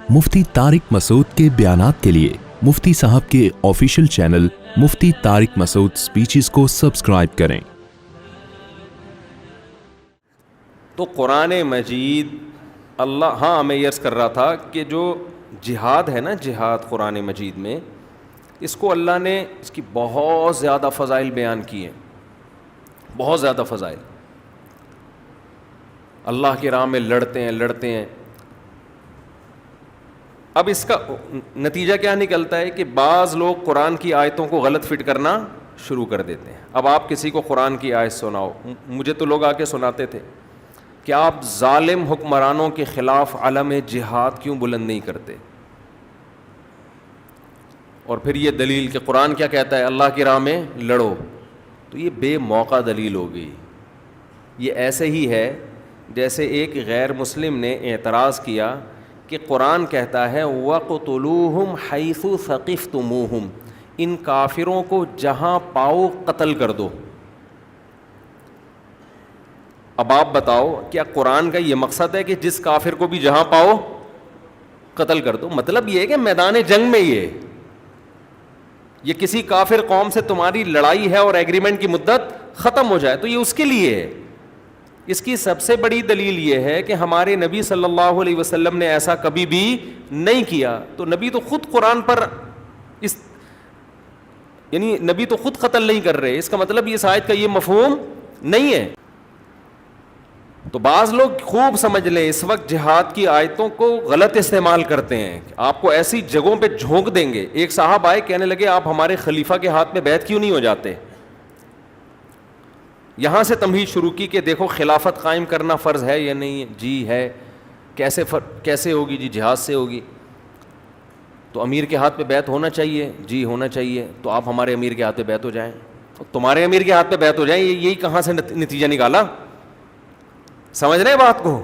مفتی طارق مسعود کے بیانات کے لیے مفتی صاحب کے آفیشیل چینل مفتی طارق مسعود سپیچز کو سبسکرائب کریں۔ تو قرآن مجید میں یہ عرض کر رہا تھا کہ جو جہاد ہے نا، جہاد قرآن مجید میں، اس کو اللہ نے اس کی بہت زیادہ فضائل بیان کی ہیں، بہت زیادہ فضائل۔ اللہ کی راہ میں لڑتے ہیں۔ اب اس کا نتیجہ کیا نکلتا ہے کہ بعض لوگ قرآن کی آیتوں کو غلط فٹ کرنا شروع کر دیتے ہیں۔ اب آپ کسی کو قرآن کی آیت سناؤ، مجھے تو لوگ آ کے سناتے تھے کہ آپ ظالم حکمرانوں کے خلاف علم جہاد کیوں بلند نہیں کرتے، اور پھر یہ دلیل کہ قرآن کیا کہتا ہے، اللہ کی راہ میں لڑو، تو یہ بے موقع دلیل ہو گئی۔ یہ ایسے ہی ہے جیسے ایک غیر مسلم نے اعتراض کیا کہ قرآن کہتا ہے وَقْتُلُوهُمْ حَيْثُ ثَقِفْتُمُوهُمْ، ان کافروں کو جہاں پاؤ قتل کر دو۔ اب آپ بتاؤ، کیا قرآن کا یہ مقصد ہے کہ جس کافر کو بھی جہاں پاؤ قتل کر دو؟ مطلب یہ ہے کہ میدان جنگ میں یہ کسی کافر قوم سے تمہاری لڑائی ہے اور ایگریمنٹ کی مدت ختم ہو جائے تو یہ اس کے لیے ہے۔ اس کی سب سے بڑی دلیل یہ ہے کہ ہمارے نبی صلی اللہ علیہ وسلم نے ایسا کبھی بھی نہیں کیا، تو نبی تو خود قرآن پر یعنی نبی تو خود قتل نہیں کر رہے، اس کا مطلب یہ آیت کا یہ مفہوم نہیں ہے۔ تو بعض لوگ خوب سمجھ لیں، اس وقت جہاد کی آیتوں کو غلط استعمال کرتے ہیں، آپ کو ایسی جگہوں پہ جھونک دیں گے۔ ایک صاحب آئے، کہنے لگے آپ ہمارے خلیفہ کے ہاتھ میں بیعت کیوں نہیں ہو جاتے؟ یہاں سے تمہید شروع کی کہ دیکھو خلافت قائم کرنا فرض ہے یا نہیں ہے؟ جی ہے۔ کیسے ہوگی؟ جی جہاد سے ہوگی۔ تو امیر کے ہاتھ پہ بیعت ہونا چاہیے؟ جی ہونا چاہیے۔ تو آپ ہمارے امیر کے ہاتھ پہ بیعت ہو جائیں، تمہارے امیر کے ہاتھ پہ بیعت ہو جائیں، یہی کہاں سے نتیجہ نکالا؟ سمجھ رہے بات کو؟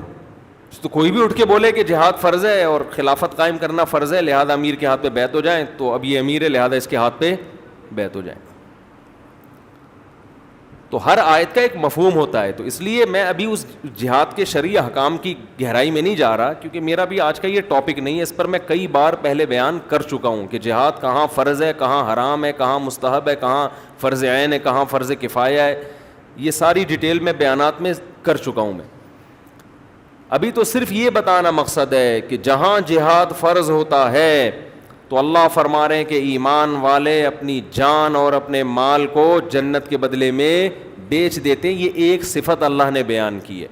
تو کوئی بھی اٹھ کے بولے کہ جہاد فرض ہے اور خلافت قائم کرنا فرض ہے، لہذا امیر کے ہاتھ پہ بیعت ہو جائیں، تو اب یہ امیر ہے لہذا اس کے ہاتھ پہ بیعت ہو جائیں۔ تو ہر آیت کا ایک مفہوم ہوتا ہے، تو اس لیے میں ابھی اس جہاد کے شرعی احکام کی گہرائی میں نہیں جا رہا، کیونکہ میرا بھی آج کا یہ ٹاپک نہیں ہے۔ اس پر میں کئی بار پہلے بیان کر چکا ہوں کہ جہاد کہاں فرض ہے، کہاں حرام ہے، کہاں مستحب ہے، کہاں فرض عین ہے، کہاں فرض کفایہ ہے، یہ ساری ڈیٹیل میں بیانات میں کر چکا ہوں میں۔ ابھی تو صرف یہ بتانا مقصد ہے کہ جہاں جہاد فرض ہوتا ہے تو اللہ فرما رہے ہیں کہ ایمان والے اپنی جان اور اپنے مال کو جنت کے بدلے میں بیچ دیتے ہیں۔ یہ ایک صفت اللہ نے بیان کی ہے،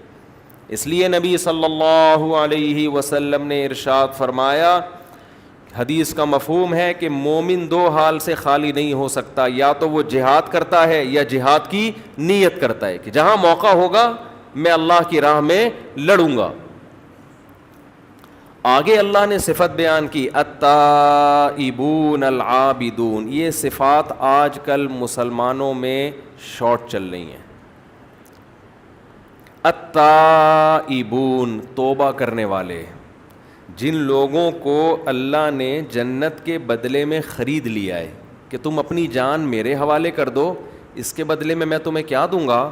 اس لیے نبی صلی اللہ علیہ وسلم نے ارشاد فرمایا، حدیث کا مفہوم ہے کہ مومن دو حال سے خالی نہیں ہو سکتا، یا تو وہ جہاد کرتا ہے یا جہاد کی نیت کرتا ہے کہ جہاں موقع ہوگا میں اللہ کی راہ میں لڑوں گا۔ آگے اللہ نے صفت بیان کی التائبون العابدون، یہ صفات آج کل مسلمانوں میں شارٹ چل رہی ہیں۔ التائبون، توبہ کرنے والے، جن لوگوں کو اللہ نے جنت کے بدلے میں خرید لیا ہے کہ تم اپنی جان میرے حوالے کر دو، اس کے بدلے میں تمہیں کیا دوں گا؟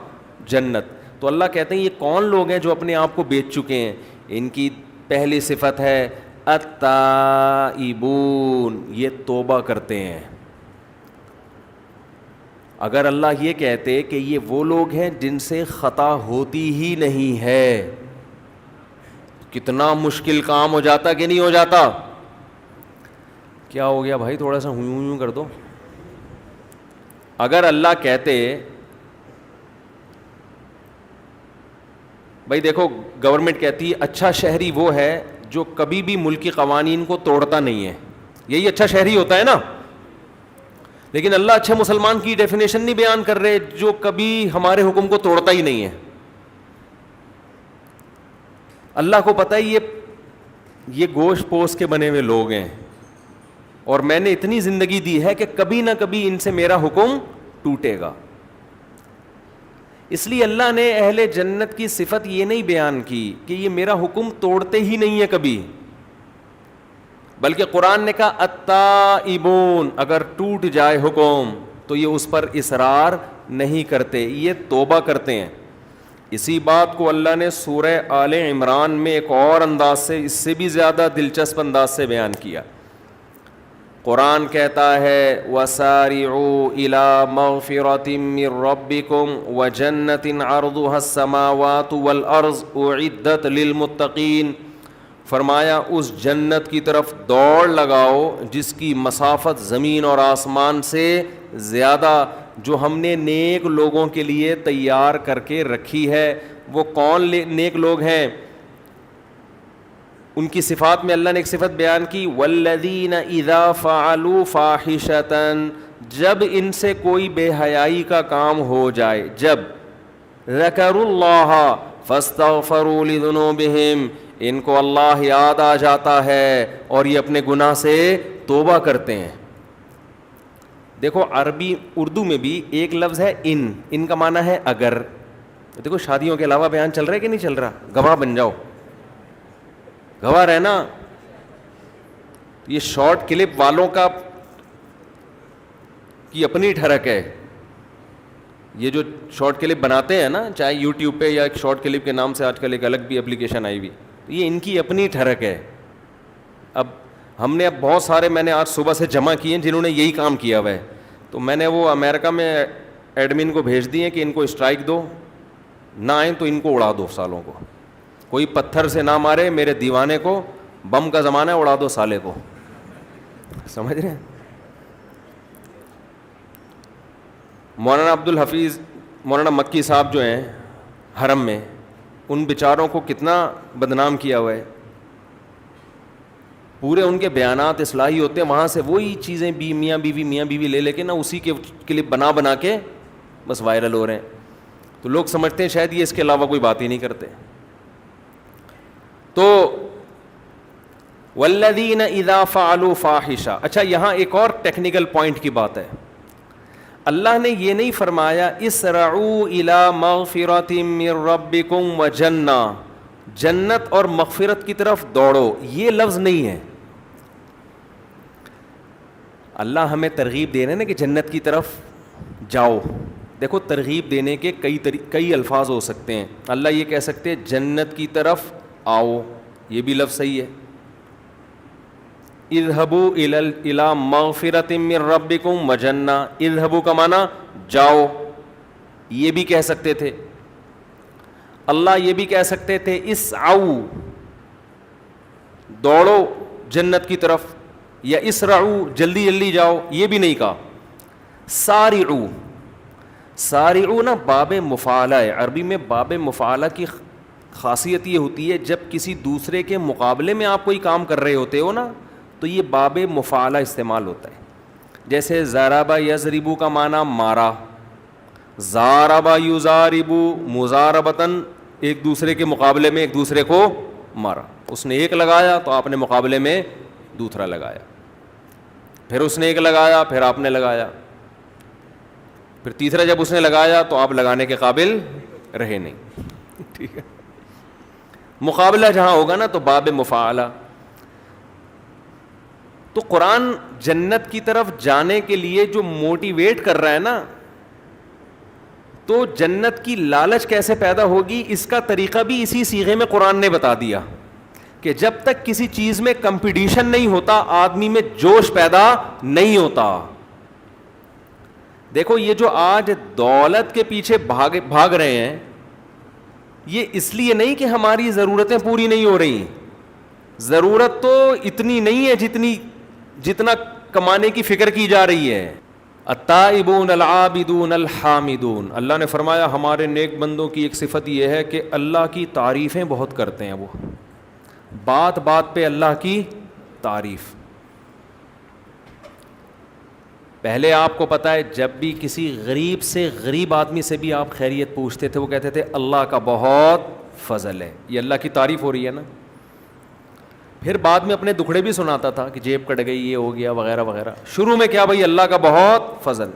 جنت۔ تو اللہ کہتے ہیں یہ کون لوگ ہیں جو اپنے آپ کو بیچ چکے ہیں؟ ان کی پہلی صفت ہے التائبون، یہ توبہ کرتے ہیں۔ اگر اللہ یہ کہتے کہ یہ وہ لوگ ہیں جن سے خطا ہوتی ہی نہیں ہے، کتنا مشکل کام ہو جاتا کہ نہیں ہو جاتا؟ کیا ہو گیا بھائی؟ تھوڑا سا ہوں کر دو۔ اگر اللہ کہتے بھائی دیکھو، گورنمنٹ کہتی ہے اچھا شہری وہ ہے جو کبھی بھی ملکی قوانین کو توڑتا نہیں ہے، یہی اچھا شہری ہوتا ہے نا، لیکن اللہ اچھے مسلمان کی ڈیفینیشن نہیں بیان کر رہے جو کبھی ہمارے حکم کو توڑتا ہی نہیں ہے۔ اللہ کو پتہ ہے یہ گوشت پوست کے بنے ہوئے لوگ ہیں، اور میں نے اتنی زندگی دی ہے کہ کبھی نہ کبھی ان سے میرا حکم ٹوٹے گا۔ اس لیے اللہ نے اہل جنت کی صفت یہ نہیں بیان کی کہ یہ میرا حکم توڑتے ہی نہیں ہے کبھی، بلکہ قرآن نے کہا التائبون، اگر ٹوٹ جائے حکم تو یہ اس پر اصرار نہیں کرتے، یہ توبہ کرتے ہیں۔ اسی بات کو اللہ نے سورہ آل عمران میں ایک اور انداز سے، اس سے بھی زیادہ دلچسپ انداز سے بیان کیا. قرآن کہتا ہے وَسَارِعُوا إِلَىٰ مَغْفِرَةٍ مِّن رَّبِّكُمْ وَجَنَّةٍ عَرْضُهَا السَّمَاوَاتُ وَالْأَرْضُ أُعِدَّتْ لِلْمُتَّقِينَ. فرمایا اس جنت کی طرف دوڑ لگاؤ جس کی مسافت زمین اور آسمان سے زیادہ، جو ہم نے نیک لوگوں کے لیے تیار کر کے رکھی ہے. وہ کون نیک لوگ ہیں؟ ان کی صفات میں اللہ نے ایک صفت بیان کی والذین اذا فعلوا فاحشۃ، جب ان سے کوئی بے حیائی کا کام ہو جائے، جب ذکروا اللہ فاستغفروا لذنوبہم، ان کو اللہ یاد آ جاتا ہے اور یہ اپنے گناہ سے توبہ کرتے ہیں. دیکھو عربی اردو میں بھی ایک لفظ ہے ان کا معنی ہے اگر. دیکھو شادیوں کے علاوہ بیان چل رہا ہے کہ نہیں چل رہا؟ گواہ بن جاؤ، گواہ رہنا. یہ شارٹ کلپ والوں کا کی اپنی ٹھڑک ہے. یہ جو شارٹ کلپ بناتے ہیں نا، چاہے یوٹیوب پہ یا ایک شارٹ کلپ کے نام سے آج کل ایک الگ بھی اپلیکیشن آئی ہوئی، یہ ان کی اپنی ٹھڑک ہے. اب ہم نے بہت سارے میں نے آج صبح سے جمع کیے ہیں جنہوں نے یہی کام کیا ہوا ہے. تو میں نے وہ امریکہ میں ایڈمن کو بھیج دیے کہ ان کو اسٹرائک دو، نہ آئیں تو ان کو اڑا دو سالوں کو. کوئی پتھر سے نہ مارے میرے دیوانے کو، بم کا زمانہ ہے، اڑا دو سالے کو. سمجھ رہے ہیں؟ مولانا عبد الحفیظ مولانا مکی صاحب جو ہیں حرم میں، ان بیچاروں کو کتنا بدنام کیا ہوا ہے. پورے ان کے بیانات اصلاحی ہوتے ہیں، وہاں سے وہی چیزیں بھی میاں بیوی لے لے کے نا اسی کے کلپ بنا کے بس وائرل ہو رہے ہیں. تو لوگ سمجھتے ہیں شاید یہ اس کے علاوہ کوئی بات ہی نہیں کرتے. تو والذین اذا فعلوا فاحشہ. اچھا یہاں ایک اور ٹیکنیکل پوائنٹ کی بات ہے. اللہ نے یہ نہیں فرمایا اسرعوا الی مغفرۃ من ربکم وجنہ، جنت اور مغفرت کی طرف دوڑو، یہ لفظ نہیں ہے. اللہ ہمیں ترغیب دے رہے ہیں نا کہ جنت کی طرف جاؤ. دیکھو ترغیب دینے کے کئی الفاظ ہو سکتے ہیں. اللہ یہ کہہ سکتے ہیں جنت کی طرف آؤ، یہ بھی لفظ صحیح ہے. اذهبوا الی مغفرۃ من ربکم وجنہ، اذهبوا کا معنی جاؤ، یہ بھی کہہ سکتے تھے. اللہ یہ بھی کہہ سکتے تھے اسعوا، دوڑو جنت کی طرف، یا اسرعوا جلدی جلدی جاؤ، یہ بھی نہیں کہا. سارعوا، سارعوا نا باب مفعلہ ہے. عربی میں باب مفعلہ کی خاصیت یہ ہوتی ہے جب کسی دوسرے کے مقابلے میں آپ کوئی کام کر رہے ہوتے ہو نا تو یہ باب مفعلہ استعمال ہوتا ہے. جیسے ضرب یضرب کا معنی مارا، ضارب یضارب مضاربتاً، ایک دوسرے کے مقابلے میں ایک دوسرے کو مارا. اس نے ایک لگایا تو آپ نے مقابلے میں دوسرا لگایا، پھر اس نے ایک لگایا پھر آپ نے لگایا، پھر تیسرا جب اس نے لگایا تو آپ لگانے کے قابل رہے نہیں. ٹھیک ہے، مقابلہ جہاں ہوگا نا تو باب مفعلہ. تو قرآن جنت کی طرف جانے کے لیے جو موٹیویٹ کر رہا ہے نا، تو جنت کی لالچ کیسے پیدا ہوگی اس کا طریقہ بھی اسی صیغے میں قرآن نے بتا دیا کہ جب تک کسی چیز میں کمپٹیشن نہیں ہوتا آدمی میں جوش پیدا نہیں ہوتا. دیکھو یہ جو آج دولت کے پیچھے بھاگ رہے ہیں، یہ اس لیے نہیں کہ ہماری ضرورتیں پوری نہیں ہو رہی. ضرورت تو اتنی نہیں ہے جتنا کمانے کی فکر کی جا رہی ہے. التائبون العابدون الحامدون، اللہ نے فرمایا ہمارے نیک بندوں کی ایک صفت یہ ہے کہ اللہ کی تعریفیں بہت کرتے ہیں. وہ بات بات پہ اللہ کی تعریف. پہلے آپ کو پتہ ہے جب بھی کسی غریب سے غریب آدمی سے بھی آپ خیریت پوچھتے تھے وہ کہتے تھے اللہ کا بہت فضل ہے. یہ اللہ کی تعریف ہو رہی ہے نا. پھر بعد میں اپنے دکھڑے بھی سناتا تھا کہ جیب کٹ گئی، یہ ہو گیا وغیرہ وغیرہ. شروع میں کیا بھائی اللہ کا بہت فضل.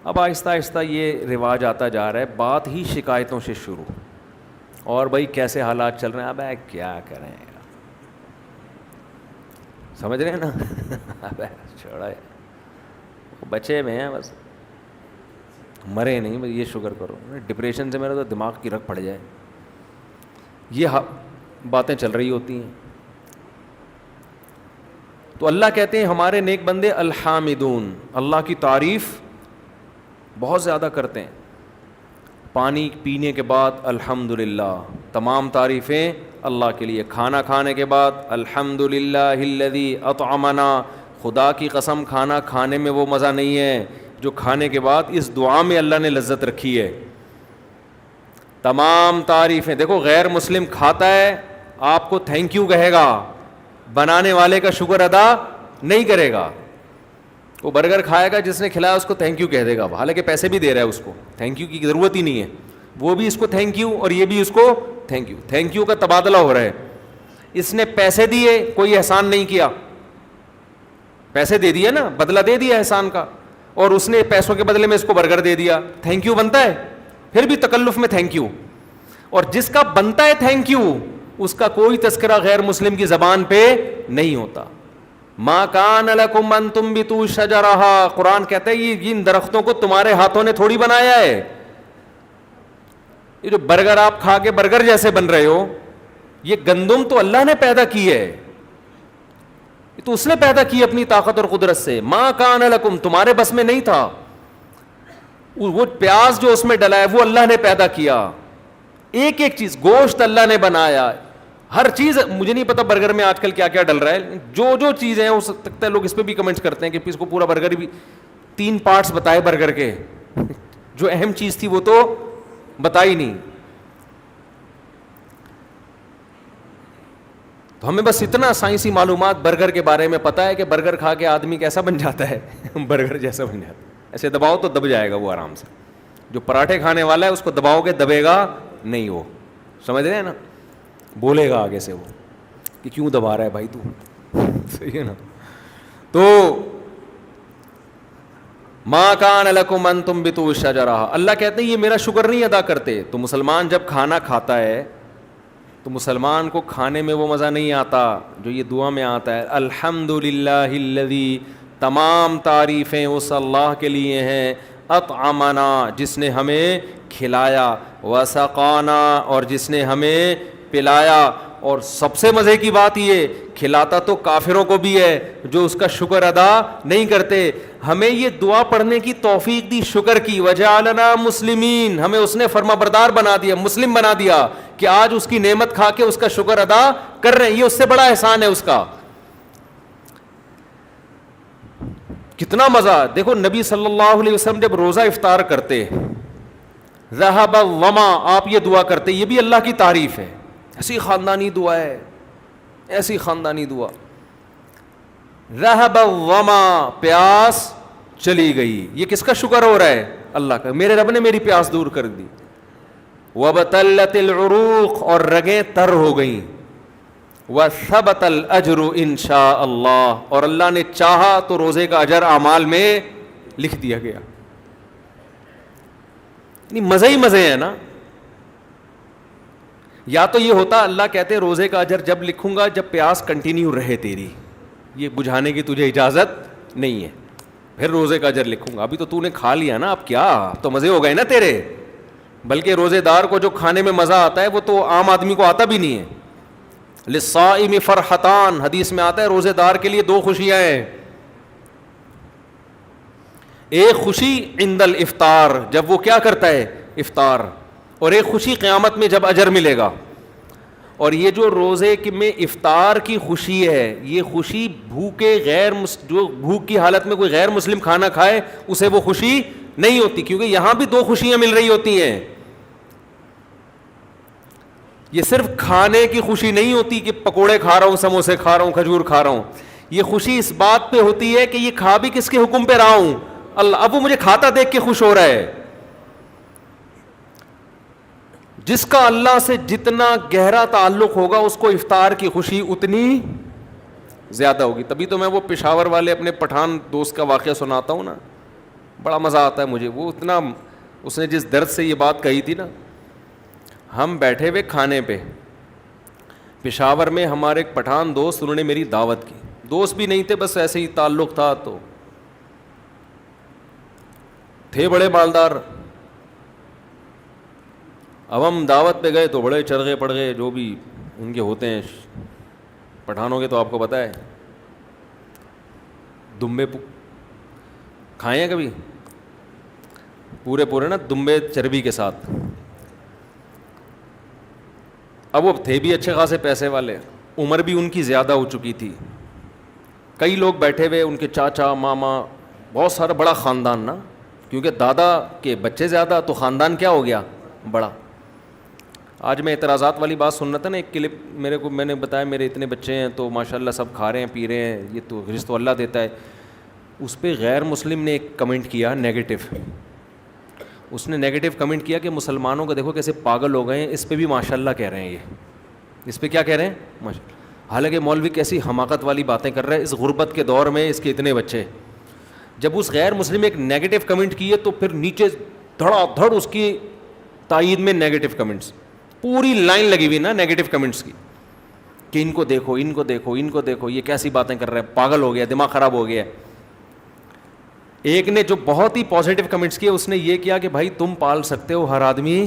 اب آہستہ آہستہ یہ رواج آتا جا رہا ہے، بات ہی شکایتوں سے شروع. اور بھائی کیسے حالات چل رہے ہیں، اب کیا کریں، سمجھ رہے ہیں نا. اب چھوڑا بچے میں ہیں بس. مرے نہیں، بس یہ شکر کرو، ڈپریشن سے میرا تو دماغ کی رگ پڑ جائے. یہ باتیں چل رہی ہوتی ہیں. تو اللہ کہتے ہیں ہمارے نیک بندے الحامدون، اللہ کی تعریف بہت زیادہ کرتے ہیں. پانی پینے کے بعد الحمدللہ، تمام تعریفیں اللہ کے لیے. کھانا کھانے کے بعد الحمدللہ الذی اطعمنا، خدا کی قسم کھانا کھانے میں وہ مزہ نہیں ہے جو کھانے کے بعد اس دعا میں اللہ نے لذت رکھی ہے. تمام تعریفیں. دیکھو غیر مسلم کھاتا ہے آپ کو تھینک یو کہے گا، بنانے والے کا شکر ادا نہیں کرے گا. وہ برگر کھائے گا، جس نے کھلایا اس کو تھینک یو کہہ دے گا، حالانکہ پیسے بھی دے رہا ہے اس کو، تھینک یو کی ضرورت ہی نہیں ہے. وہ بھی اس کو تھینک یو اور یہ بھی اس کو تھینک یو. تھینک یو کا تبادلہ ہو رہا ہے. اس نے پیسے دیے، کوئی احسان نہیں کیا، پیسے دے دیے نا، بدلہ دے دیا احسان کا، اور اس نے پیسوں کے بدلے میں اس کو برگر دے دیا. تھینک یو بنتا ہے، پھر بھی تکلف میں تھینک یو. اور جس کا بنتا ہے تھینک یو اس کا کوئی تذکرہ غیر مسلم کی زبان پہ نہیں ہوتا. ما کان لکم ان تنبتوا شجرہا، قرآن کہتا ہے یہ ان درختوں کو تمہارے ہاتھوں نے تھوڑی بنایا ہے. یہ جو برگر آپ کھا کے برگر جیسے بن رہے ہو، یہ گندم تو اللہ نے پیدا کی ہے، یہ تو اس نے پیدا کی اپنی طاقت اور قدرت سے. ما کان لکم، تمہارے بس میں نہیں تھا. وہ پیاز جو اس میں ڈلا ہے وہ اللہ نے پیدا کیا. ایک ایک چیز، گوشت اللہ نے بنایا، ہر چیز. مجھے نہیں پتا برگر میں آج کل کیا کیا ڈل رہا ہے، جو جو چیزیں ہیں ہو سکتا ہے لوگ اس پہ بھی کمنٹس کرتے ہیں کہ اس کو پورا برگر بھی 3 پارٹس بتائے برگر کے، جو اہم چیز تھی وہ تو بتائی نہیں. تو ہمیں بس اتنا سائنسی معلومات برگر کے بارے میں پتا ہے کہ برگر کھا کے آدمی کیسا بن جاتا ہے برگر جیسا بن جاتا ہے. ایسے دباؤ تو دب جائے گا وہ آرام سے. جو پراٹھے کھانے والا ہے اس کو دباؤ گے دبے گا نہیں. وہ سمجھ رہے ہیں نا، بولے گا آگے سے وہ کہ کیوں دبا رہا ہے بھائی تو. صحیح ہے نا. تو ما کان لکم ان تنبتوا شجرہا، اللہ کہتے ہیں یہ میرا شکر نہیں ادا کرتے. تو مسلمان جب کھانا کھاتا ہے تو مسلمان کو کھانے میں وہ مزہ نہیں آتا جو یہ دعا میں آتا ہے. الحمدللہ الذی، تمام تعریفیں اس اللہ کے لیے ہیں. اطعمنا، جس نے ہمیں کھلایا. وسقانا، اور جس نے ہمیں پلایا. اور سب سے مزے کی بات یہ، کھلاتا تو کافروں کو بھی ہے جو اس کا شکر ادا نہیں کرتے. ہمیں یہ دعا پڑھنے کی توفیق دی شکر کی. وجعلنا مسلمین، ہمیں اس نے فرما بردار بنا دیا، مسلم بنا دیا کہ آج اس کی نعمت کھا کے اس کا شکر ادا کر رہے ہیں. یہ اس سے بڑا احسان ہے اس کا. کتنا مزہ. دیکھو نبی صلی اللہ علیہ وسلم جب روزہ افطار کرتے، ذهب الظما، آپ یہ دعا کرتے، یہ بھی اللہ کی تعریف ہے. ایسی خاندانی دعا ہے، ایسی خاندانی دعا. ذهب الظما، پیاس چلی گئی. یہ کس کا شکر ہو رہا ہے؟ اللہ کا. میرے رب نے میری پیاس دور کر دی. وبتلت العروق، اور رگیں تر ہو گئیں. وثبت الاجر ان شاء اللہ، اور اللہ نے چاہا تو روزے کا اجر اعمال میں لکھ دیا گیا. مزے ہی مزے ہیں نا. یا تو یہ ہوتا اللہ کہتے روزے کا اجر جب لکھوں گا جب پیاس کنٹینیو رہے تیری، یہ بجھانے کی تجھے اجازت نہیں ہے، پھر روزے کا اجر لکھوں گا. ابھی تو نے کھا لیا نا، اب کیا، اب تو مزے ہو گئے نا تیرے. بلکہ روزے دار کو جو کھانے میں مزہ آتا ہے وہ تو عام آدمی کو آتا بھی نہیں ہے. للصائم فرحتان، حدیث میں آتا ہے روزے دار کے لیے 2 خوشیاں ہیں. ایک خوشی عند الافطار، جب وہ کیا کرتا ہے افطار، اور ایک خوشی قیامت میں جب اجر ملے گا. اور یہ جو روزے میں افطار کی خوشی ہے، یہ خوشی بھوکے جو بھوک کی حالت میں کوئی غیر مسلم کھانا کھائے اسے وہ خوشی نہیں ہوتی، کیونکہ یہاں بھی 2 خوشیاں مل رہی ہوتی ہیں. یہ صرف کھانے کی خوشی نہیں ہوتی کہ پکوڑے کھا رہا ہوں، سموسے کھا رہا ہوں، کھجور کھا رہا ہوں. یہ خوشی اس بات پہ ہوتی ہے کہ یہ کھا بھی کس کے حکم پہ رہا ہوں، اللہ. اب وہ مجھے کھاتا دیکھ کے خوش ہو رہا ہے. جس کا اللہ سے جتنا گہرا تعلق ہوگا اس کو افطار کی خوشی اتنی زیادہ ہوگی. تبھی تو میں وہ پشاور والے اپنے پٹھان دوست کا واقعہ سناتا ہوں نا، بڑا مزہ آتا ہے مجھے. وہ اتنا، اس نے جس درد سے یہ بات کہی تھی نا. ہم بیٹھے ہوئے کھانے پہ پشاور میں، ہمارے ایک پٹھان دوست، انہوں نے میری دعوت کی. دوست بھی نہیں تھے، بس ایسے ہی تعلق تھا. تو تھے بڑے مالدار، اب ہم دعوت پہ گئے تو بڑے چرغے پڑ گئے جو بھی ان کے ہوتے ہیں پٹھانوں کے، تو آپ کو پتہ ہے دمبے کھائے ہیں کبھی، پورے نا دمبے چربی کے ساتھ. اب وہ تھے بھی اچھے خاصے پیسے والے، عمر بھی ان کی زیادہ ہو چکی تھی. کئی لوگ بیٹھے ہوئے، ان کے چاچا ماما، بہت سارا بڑا خاندان نا، کیونکہ دادا کے بچے زیادہ تو خاندان کیا ہو گیا بڑا. آج میں اعتراضات والی بات سن رہا تھا نا، ایک کلپ میں نے بتایا میرے اتنے بچے ہیں تو ماشاءاللہ سب کھا رہے ہیں پی رہے ہیں، یہ تو رزق تو اللہ دیتا ہے. اس پہ غیر مسلم نے ایک کمنٹ کیا نیگیٹو. اس نے نیگیٹو کمنٹ کیا کہ مسلمانوں کو دیکھو کیسے پاگل ہو گئے ہیں، اس پہ بھی ماشاءاللہ کہہ رہے ہیں. یہ اس پہ کیا کہہ رہے ہیں ماشاءاللہ. حالانکہ مولوی کیسی حماقت والی باتیں کر رہا ہے، اس غربت کے دور میں اس کے اتنے بچے. جب اس غیر مسلم ایک نیگیٹو کمنٹ کیے تو پھر نیچے دھڑا دھڑ اس کی تائید میں نیگیٹو کمنٹس، پوری لائن لگی ہوئی نا نیگیٹو کمنٹس کی، کہ ان کو دیکھو ان کو دیکھو ان کو دیکھو، یہ کیسی باتیں کر رہے ہیں، پاگل ہو گیا، دماغ خراب ہو گیا. ایک نے جو بہت ہی پازیٹیو کمنٹس کیے، اس نے یہ کیا کہ بھائی تم پال سکتے ہو، ہر آدمی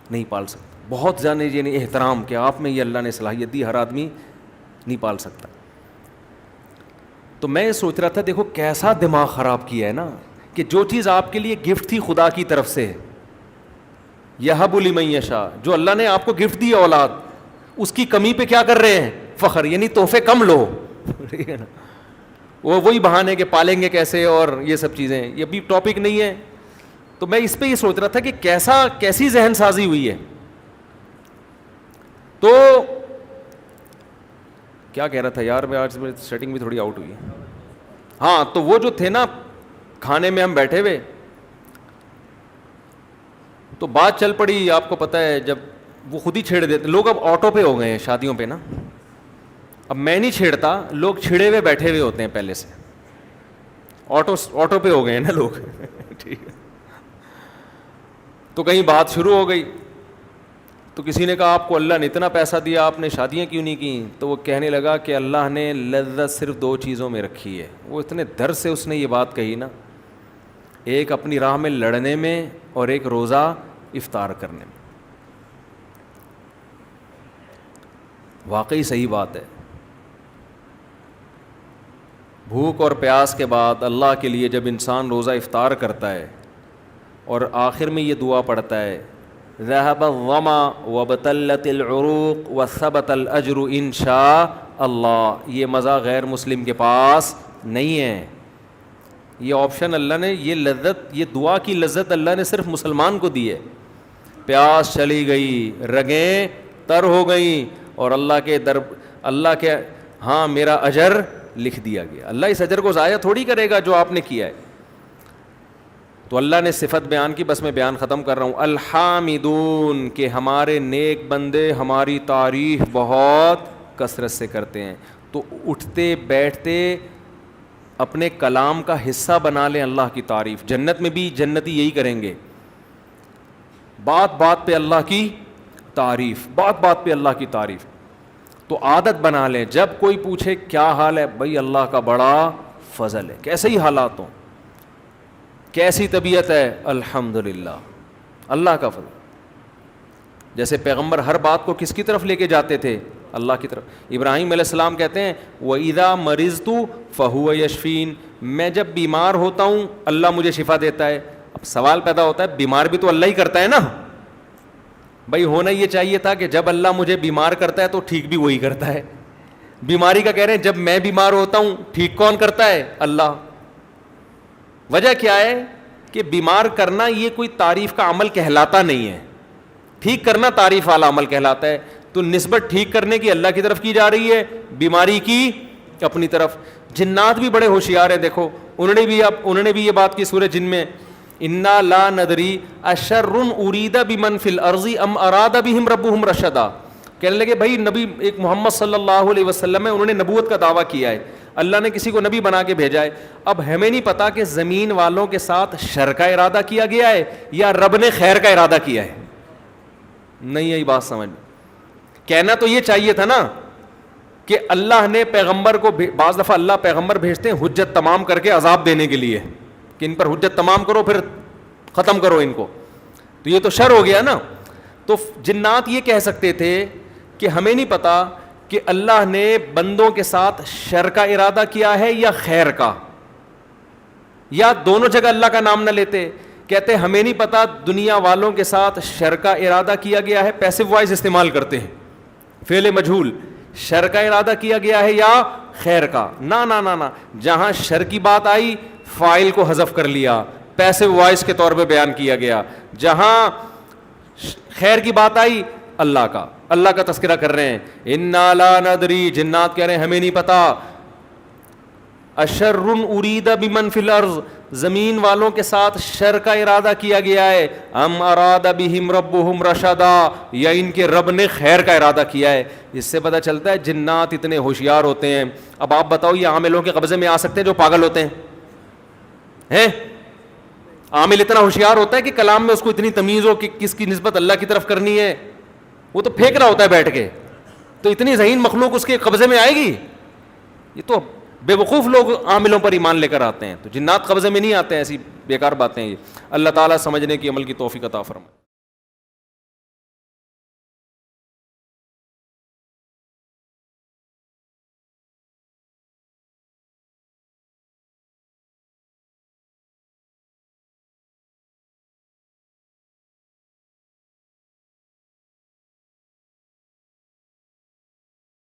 نہیں پال سکتا. بہت زیادہ یہ احترام کہ آپ میں یہ اللہ نے صلاحیت دی، ہر آدمی نہیں پال سکتا. تو میں سوچ رہا تھا دیکھو کیسا دماغ خراب کیا ہے نا، کہ جو چیز آپ کے لیے گفٹ تھی خدا کی طرف سے، یہب لمن یشاء، جو اللہ نے آپ کو گفٹ دی اولاد، اس کی کمی پہ کیا کر رہے ہیں فخر، یعنی تحفے کم لو. ٹھیک ہے نا، وہ وہی بہانے کہ پالیں گے کیسے اور یہ سب چیزیں، یہ بھی ٹاپک نہیں ہے. تو میں اس پہ یہ سوچ رہا تھا کہ کیسی ذہن سازی ہوئی ہے. تو کیا کہہ رہا تھا یار میں، آج سیٹنگ بھی تھوڑی آؤٹ ہوئی ہے. ہاں تو وہ جو تھے نا کھانے میں ہم بیٹھے ہوئے تو بات چل پڑی، آپ کو پتہ ہے جب وہ خود ہی چھیڑ دیتے لوگ. اب آٹو پہ ہو گئے ہیں شادیوں پہ نا، اب میں نہیں چھیڑتا، لوگ چھڑے ہوئے بیٹھے ہوئے ہوتے ہیں پہلے سے، آٹو پہ ہو گئے ہیں نا لوگ. ٹھیک ہے، تو کہیں بات شروع ہو گئی تو کسی نے کہا آپ کو اللہ نے اتنا پیسہ دیا، آپ نے شادیاں کیوں نہیں کیں؟ تو وہ کہنے لگا کہ اللہ نے لذت صرف 2 چیزوں میں رکھی ہے. وہ اتنے درد سے اس نے یہ بات کہی نا، ایک اپنی راہ میں لڑنے میں اور ایک روزہ افطار کرنے میں. واقعی صحیح بات ہے. بھوک اور پیاس کے بعد اللہ کے لیے جب انسان روزہ افطار کرتا ہے اور آخر میں یہ دعا پڑھتا ہے ذهب الظما وابتلت العروق وثبت الاجر ان شاء اللہ، یہ مزہ غیر مسلم کے پاس نہیں ہے. یہ آپشن اللہ نے، یہ لذت، یہ دعا کی لذت اللہ نے صرف مسلمان کو دی ہے. پیاس چلی گئی، رگیں تر ہو گئیں اور اللہ کے ہاں میرا اجر لکھ دیا گیا. اللہ اس اجر کو ضائع تھوڑی کرے گا جو آپ نے کیا ہے. تو اللہ نے صفت بیان کی، بس میں بیان ختم کر رہا ہوں. الحامدون، کہ ہمارے نیک بندے ہماری تعریف بہت کثرت سے کرتے ہیں. تو اٹھتے بیٹھتے اپنے کلام کا حصہ بنا لیں اللہ کی تعریف. جنت میں بھی جنتی یہی کریں گے، بات بات پہ اللہ کی تعریف، بات بات پہ اللہ کی تعریف. تو عادت بنا لیں، جب کوئی پوچھے کیا حال ہے، بھائی اللہ کا بڑا فضل ہے، کیسے ہی حالات ہوں، کیسی طبیعت ہے، الحمدللہ اللہ کا فضل. جیسے پیغمبر ہر بات کو کس کی طرف لے کے جاتے تھے؟ اللہ کی طرف. ابراہیم علیہ السلام کہتے ہیں وَإِذَا مَرِضْتُ فَهُوَ يَشْفِينِ، میں جب بیمار ہوتا ہوں اللہ مجھے شفا دیتا ہے. اب سوال پیدا ہوتا ہے بیمار بھی تو اللہ ہی کرتا ہے نا. بھائی ہونا یہ چاہیے تھا کہ جب اللہ مجھے بیمار کرتا ہے تو ٹھیک بھی وہی کرتا ہے. بیماری کا کہہ رہے ہیں جب میں بیمار ہوتا ہوں ٹھیک کون کرتا ہے؟ اللہ. وجہ کیا ہے کہ بیمار کرنا یہ کوئی تعریف کا عمل کہلاتا نہیں ہے، ٹھیک کرنا تعریف والا عمل کہلاتا ہے. تو نسبت ٹھیک کرنے کی اللہ کی طرف کی جا رہی ہے، بیماری کی اپنی طرف. جنات بھی بڑے ہوشیار ہیں، دیکھو انہوں نے بھی یہ بات کی سورہ جن میں انا لا ندری اشر ارید بمن فی الارض ام اراد بہم ربہم رشدا. کہنے لگے بھائی نبی ایک محمد صلی اللہ علیہ وسلم ہے، انہوں نے نبوت کا دعویٰ کیا ہے، اللہ نے کسی کو نبی بنا کے بھیجا ہے. اب ہمیں نہیں پتا کہ زمین والوں کے ساتھ شر کا ارادہ کیا گیا ہے یا رب نے خیر کا ارادہ کیا ہے. نہیں یہی بات سمجھ میں. کہنا تو یہ چاہیے تھا نا کہ اللہ نے پیغمبر کو، بعض دفعہ اللہ پیغمبر بھیجتے ہیں حجت تمام کر کے عذاب دینے کے لیے کہ ان پر حجت تمام کرو پھر ختم کرو ان کو. تو یہ تو شر ہو گیا نا. تو جنات یہ کہہ سکتے تھے کہ ہمیں نہیں پتا کہ اللہ نے بندوں کے ساتھ شر کا ارادہ کیا ہے یا خیر کا, یا دونوں جگہ اللہ کا نام نہ لیتے, کہتے ہمیں نہیں پتا دنیا والوں کے ساتھ شر کا ارادہ کیا گیا ہے, پیسو وائز استعمال کرتے ہیں فعل مجہول, شر کا ارادہ کیا گیا ہے یا خیر کا. نا نا نا نا, جہاں شر کی بات آئی فاعل کو حذف کر لیا, پیسو وائس کے طور پہ بیان کیا گیا. جہاں خیر کی بات آئی اللہ کا تذکرہ کر رہے ہیں. انا لا ندری, جنات کہہ رہے ہیں ہمیں نہیں پتا. اشر ارید بمن فی الارض, زمین والوں کے ساتھ شر کا ارادہ کیا گیا ہے, ام اراد بہم ربہم رشدا, یا ان کے رب نے خیر کا ارادہ کیا ہے. اس سے پتہ چلتا ہے جنات اتنے ہوشیار ہوتے ہیں. اب آپ بتاؤ یہ عاملوں کے قبضے میں آ سکتے ہیں جو پاگل ہوتے ہیں؟ عامل اتنا ہوشیار ہوتا ہے کہ کلام میں اس کو اتنی تمیز ہو کہ کس کی نسبت اللہ کی طرف کرنی ہے, وہ تو پھینک رہا ہوتا ہے بیٹھ کے, تو اتنی ذہین مخلوق اس کے قبضے میں آئے گی؟ یہ تو بے وقوف لوگ عاملوں پر ایمان لے کر آتے ہیں, تو جنات قبضے میں نہیں آتے ہیں. ایسی بیکار باتیں یہ. اللہ تعالیٰ سمجھنے کی عمل کی توفیق عطا فرمائے.